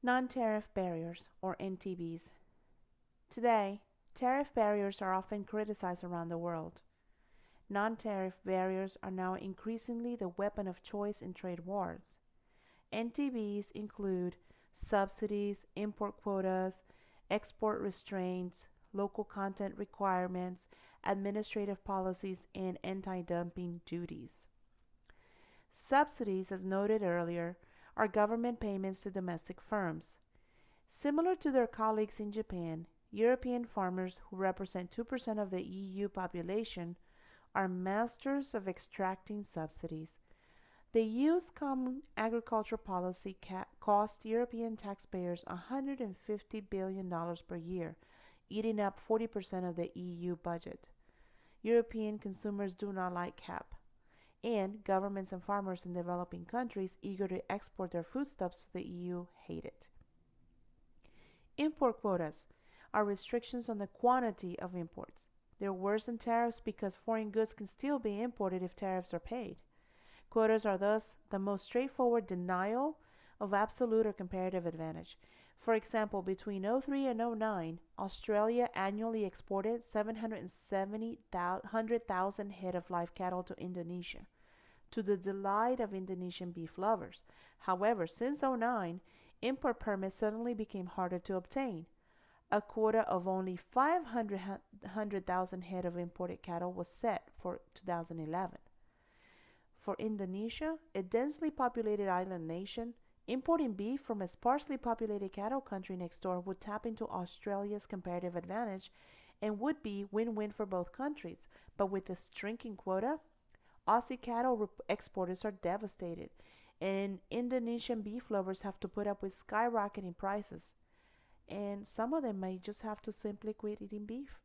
Non-tariff barriers, or NTBs. Today, tariff barriers are often criticized around the world. Non-tariff barriers are now increasingly the weapon of choice in trade wars. NTBs include subsidies, import quotas, export restraints, local content requirements, administrative policies, and anti dumping duties. Subsidies, as noted earlier, are government payments to domestic firms. Similar to their colleagues in Japan, European farmers, who represent 2% of the EU population, are masters of extracting subsidies. The EU's Common Agriculture Policy cost European taxpayers $150 billion per year, eating up 40% of the EU budget. European consumers do not like CAP, and governments and farmers in developing countries eager to export their foodstuffs to the EU hate it. Import quotas are restrictions on the quantity of imports. They're worse than tariffs because foreign goods can still be imported if tariffs are paid. Quotas are thus the most straightforward denial of absolute or comparative advantage. For example, between '03 and '09, Australia annually exported 770,000 head of live cattle to Indonesia, to the delight of Indonesian beef lovers. However, since '09, import permits suddenly became harder to obtain. A quota of only 500,000 head of imported cattle was set for 2011. For Indonesia, a densely populated island nation, importing beef from a sparsely populated cattle country next door would tap into Australia's comparative advantage and would be win-win for both countries. But with this shrinking quota, Aussie cattle exporters are devastated, and Indonesian beef lovers have to put up with skyrocketing prices. And some of them may just have to simply quit eating beef.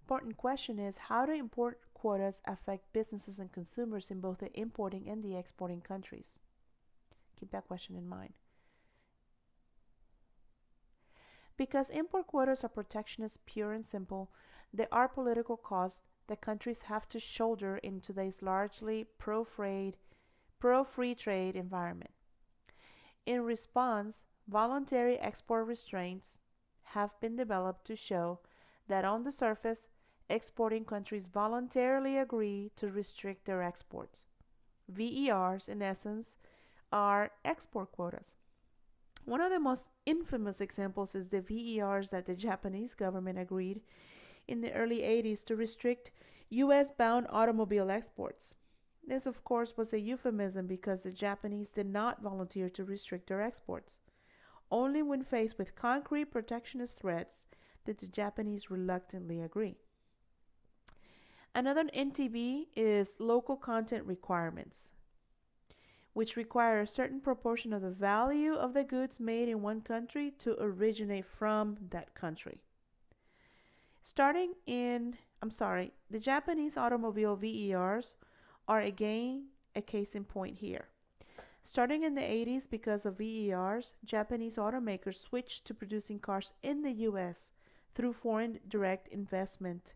Important question is, how do import quotas affect businesses and consumers in both the importing and the exporting countries? Keep that question in mind. Because import quotas are protectionist, pure and simple, there are political costs that countries have to shoulder in today's largely pro-free trade environment. In response, voluntary export restraints have been developed to show that on the surface, exporting countries voluntarily agree to restrict their exports. VERs, in essence, are export quotas. One of the most infamous examples is the VERs that the Japanese government agreed in the early 80s to restrict US bound automobile exports. This, of course, was a euphemism because the Japanese did not volunteer to restrict their exports. Only when faced with concrete protectionist threats did the Japanese reluctantly agree. Another NTB is local content requirements, which require a certain proportion of the value of the goods made in one country to originate from that country. The Japanese automobile VERs are again a case in point here. Starting in the 80s, because of VERs, Japanese automakers switched to producing cars in the US through foreign direct investment.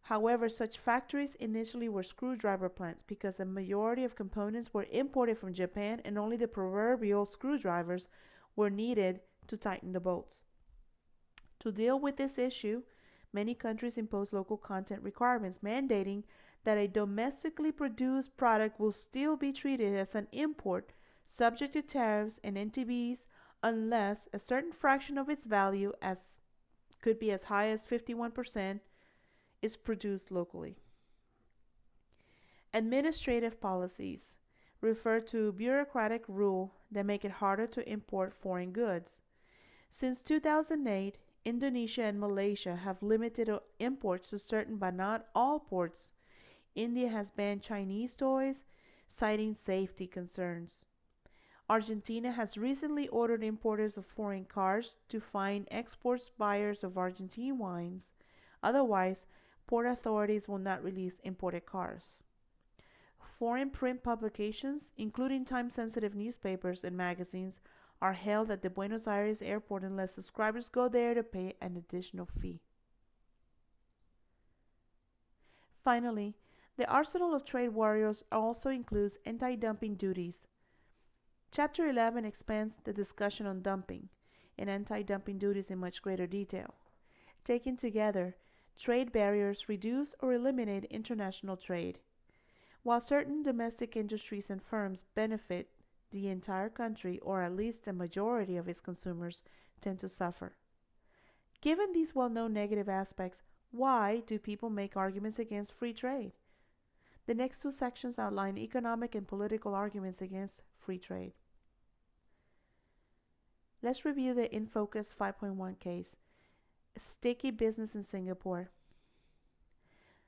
However, such factories initially were screwdriver plants because a majority of components were imported from Japan and only the proverbial screwdrivers were needed to tighten the bolts. To deal with this issue, many countries impose local content requirements mandating that a domestically produced product will still be treated as an import subject to tariffs and NTBs unless a certain fraction of its value, as could be as high as 51%, is produced locally. Administrative policies refer to bureaucratic rules that make it harder to import foreign goods. Since 2008, Indonesia and Malaysia have limited imports to certain but not all ports. India has banned Chinese toys, citing safety concerns. Argentina has recently ordered importers of foreign cars to find export buyers of Argentine wines. Otherwise, port authorities will not release imported cars. Foreign print publications, including time-sensitive newspapers and magazines, are held at the Buenos Aires airport unless subscribers go there to pay an additional fee. Finally, the arsenal of trade warriors also includes anti-dumping duties. Chapter 11 expands the discussion on dumping and anti dumping duties in much greater detail. Taken together, trade barriers reduce or eliminate international trade. While certain domestic industries and firms benefit, the entire country, or at least a majority of its consumers, tend to suffer. Given these well known negative aspects, why do people make arguments against free trade? The next two sections outline economic and political arguments against free trade. Let's review the InFocus 5.1 case, sticky business in Singapore.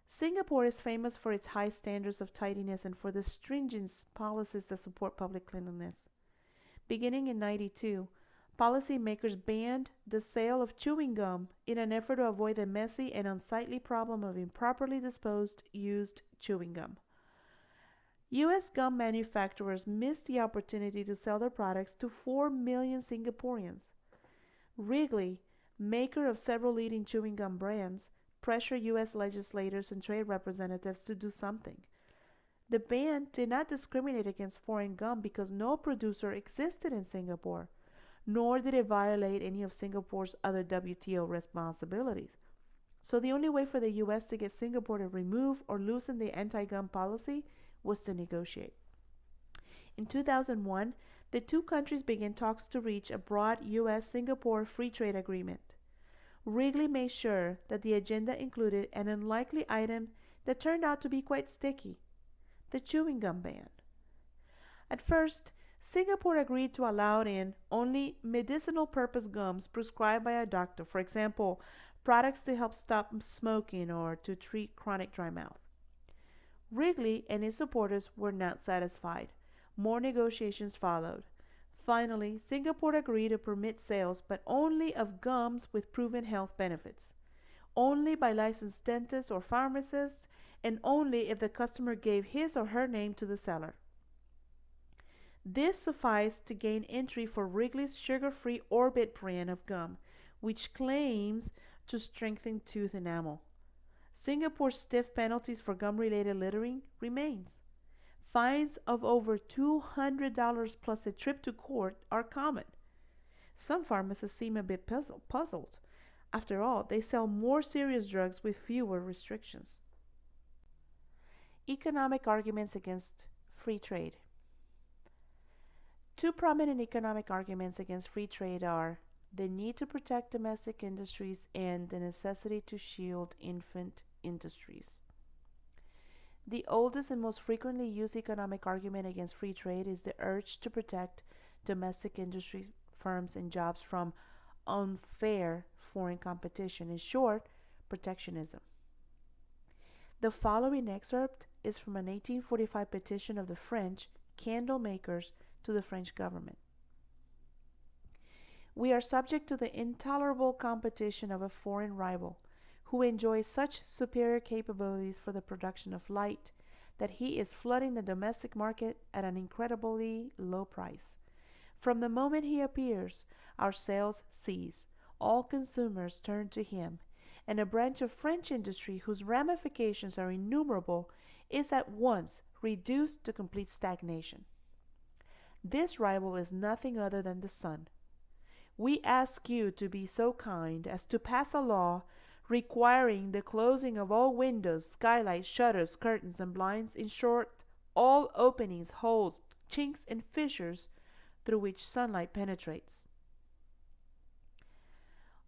Singapore is famous for its high standards of tidiness and for the stringent policies that support public cleanliness. Beginning in 92, policymakers banned the sale of chewing gum in an effort to avoid the messy and unsightly problem of improperly disposed used chewing gum. U.S. gum manufacturers missed the opportunity to sell their products to 4 million Singaporeans. Wrigley, maker of several leading chewing gum brands, pressured U.S. legislators and trade representatives to do something. The ban did not discriminate against foreign gum because no producer existed in Singapore, nor did it violate any of Singapore's other WTO responsibilities. So the only way for the U.S. to get Singapore to remove or loosen the anti-gum policy was to negotiate. In 2001, the two countries began talks to reach a broad U.S.-Singapore free trade agreement. Wrigley made sure that the agenda included an unlikely item that turned out to be quite sticky: the chewing gum ban. At first, Singapore agreed to allow in only medicinal purpose gums prescribed by a doctor, for example, products to help stop smoking or to treat chronic dry mouth. Wrigley and his supporters were not satisfied. More negotiations followed. Finally, Singapore agreed to permit sales, but only of gums with proven health benefits, only by licensed dentists or pharmacists, and only if the customer gave his or her name to the seller. This sufficed to gain entry for Wrigley's sugar-free Orbit brand of gum, which claims to strengthen tooth enamel. Singapore's stiff penalties for gum-related littering remains. Fines of over $200 plus a trip to court are common. Some pharmacists seem a bit puzzled. After all, they sell more serious drugs with fewer restrictions. Economic arguments against free trade. Two prominent economic arguments against free trade are the need to protect domestic industries and the necessity to shield infant industries. The oldest and most frequently used economic argument against free trade is the urge to protect domestic industry firms and jobs from unfair foreign competition. In short, protectionism. The following excerpt is from an 1845 petition of the French candle makers to the French government. We are subject to the intolerable competition of a foreign rival who enjoys such superior capabilities for the production of light that he is flooding the domestic market at an incredibly low price. From the moment he appears, our sales cease. All consumers turn to him, and a branch of French industry whose ramifications are innumerable is at once reduced to complete stagnation. This rival is nothing other than the sun. We ask you to be so kind as to pass a law requiring the closing of all windows, skylights, shutters, curtains, and blinds, in short, all openings, holes, chinks, and fissures through which sunlight penetrates.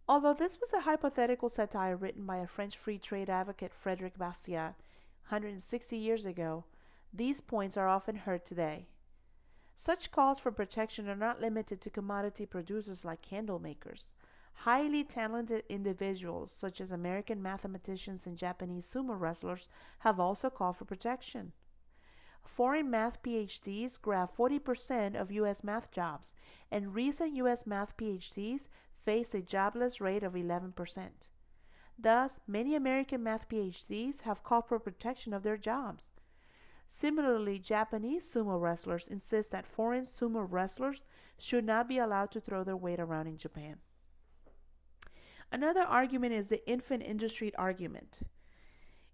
Although this was a hypothetical satire written by a French free trade advocate, Frédéric Bastiat, 160 years ago, these points are often heard today. Such calls for protection are not limited to commodity producers like candle makers. Highly talented individuals, such as American mathematicians and Japanese sumo wrestlers, have also called for protection. Foreign math PhDs grab 40% of U.S. math jobs, and recent U.S. math PhDs face a jobless rate of 11%. Thus, many American math PhDs have called for protection of their jobs. Similarly, Japanese sumo wrestlers insist that foreign sumo wrestlers should not be allowed to throw their weight around in Japan. Another argument is the infant industry argument.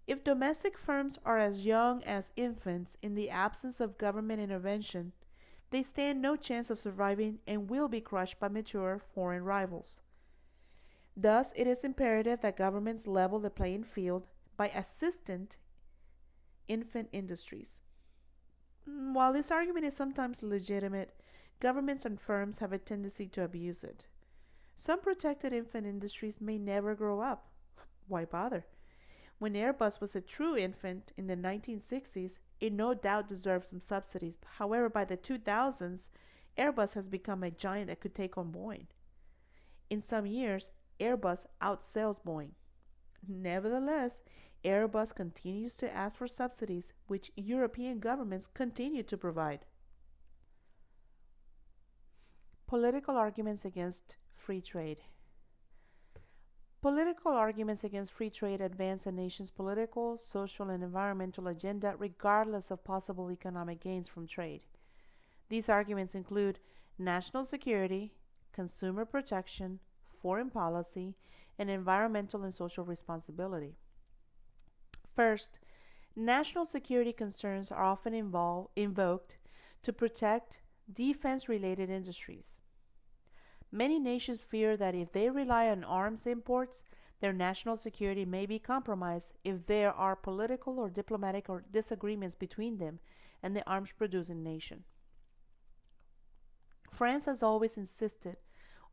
If domestic firms are as young as infants in the absence of government intervention, they stand no chance of surviving and will be crushed by mature foreign rivals. Thus, it is imperative that governments level the playing field by assisting infant industries. While this argument is sometimes legitimate, governments and firms have a tendency to abuse it. Some protected infant industries may never grow up. Why bother? When Airbus was a true infant in the 1960s, it no doubt deserved some subsidies. However, by the 2000s, Airbus has become a giant that could take on Boeing. In some years, Airbus outsells Boeing. Nevertheless, Airbus continues to ask for subsidies, which European governments continue to provide. Political arguments against free trade. Political arguments against free trade advance a nation's political, social, and environmental agenda regardless of possible economic gains from trade. These arguments include national security, consumer protection, foreign policy, and environmental and social responsibility. First, national security concerns are often invoked to protect defense related industries. Many nations fear that if they rely on arms imports, their national security may be compromised if there are political or diplomatic or disagreements between them and the arms producing nation. France has always insisted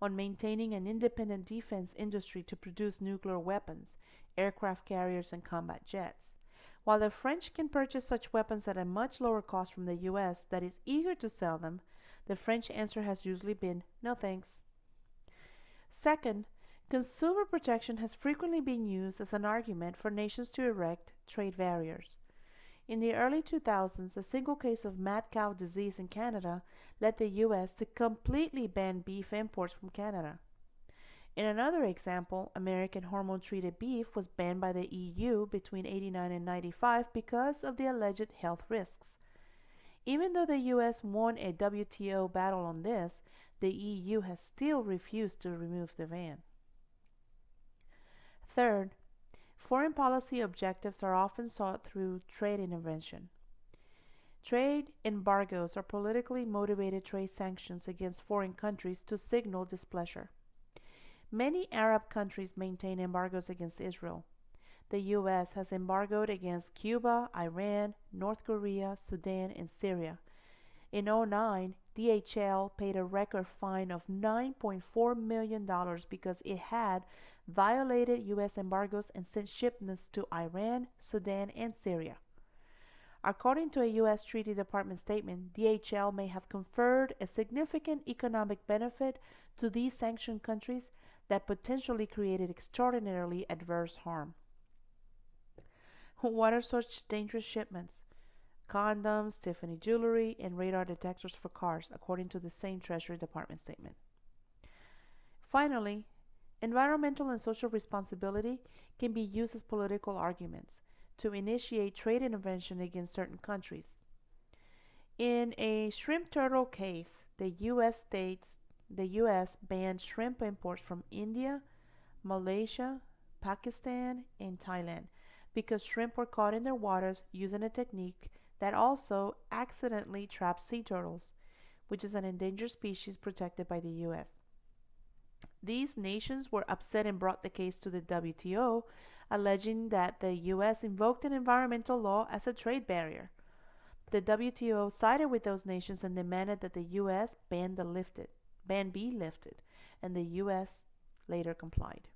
on maintaining an independent defense industry to produce nuclear weapons, aircraft carriers, and combat jets. While the French can purchase such weapons at a much lower cost from the US that is eager to sell them, the French answer has usually been no thanks. Second, consumer protection has frequently been used as an argument for nations to erect trade barriers. In the early 2000s, a single case of mad cow disease in Canada led the US to completely ban beef imports from Canada. In another example, American hormone-treated beef was banned by the EU between 89 and 95 because of the alleged health risks. Even though the US won a WTO battle on this, the EU has still refused to remove the ban. Third, foreign policy objectives are often sought through trade intervention. Trade embargoes are politically motivated trade sanctions against foreign countries to signal displeasure. Many Arab countries maintain embargoes against Israel. The US has embargoed against Cuba, Iran, North Korea, Sudan, and Syria. In 2009, DHL paid a record fine of $9.4 million because it had violated US embargoes and sent shipments to Iran, Sudan, and Syria. According to a US Treaty Department statement, DHL may have conferred a significant economic benefit to these sanctioned countries that potentially created extraordinarily adverse harm. What are such dangerous shipments? Condoms, Tiffany jewelry, and radar detectors for cars, according to the same Treasury Department statement. Finally, environmental and social responsibility can be used as political arguments to initiate trade intervention against certain countries. In a shrimp turtle case, the US banned shrimp imports from India, Malaysia, Pakistan, and Thailand because shrimp were caught in their waters using a technique that also accidentally traps sea turtles, which is an endangered species protected by the US. These nations were upset and brought the case to the WTO, alleging that the US invoked an environmental law as a trade barrier. The WTO sided with those nations and demanded that the US ban be lifted, and the US later complied.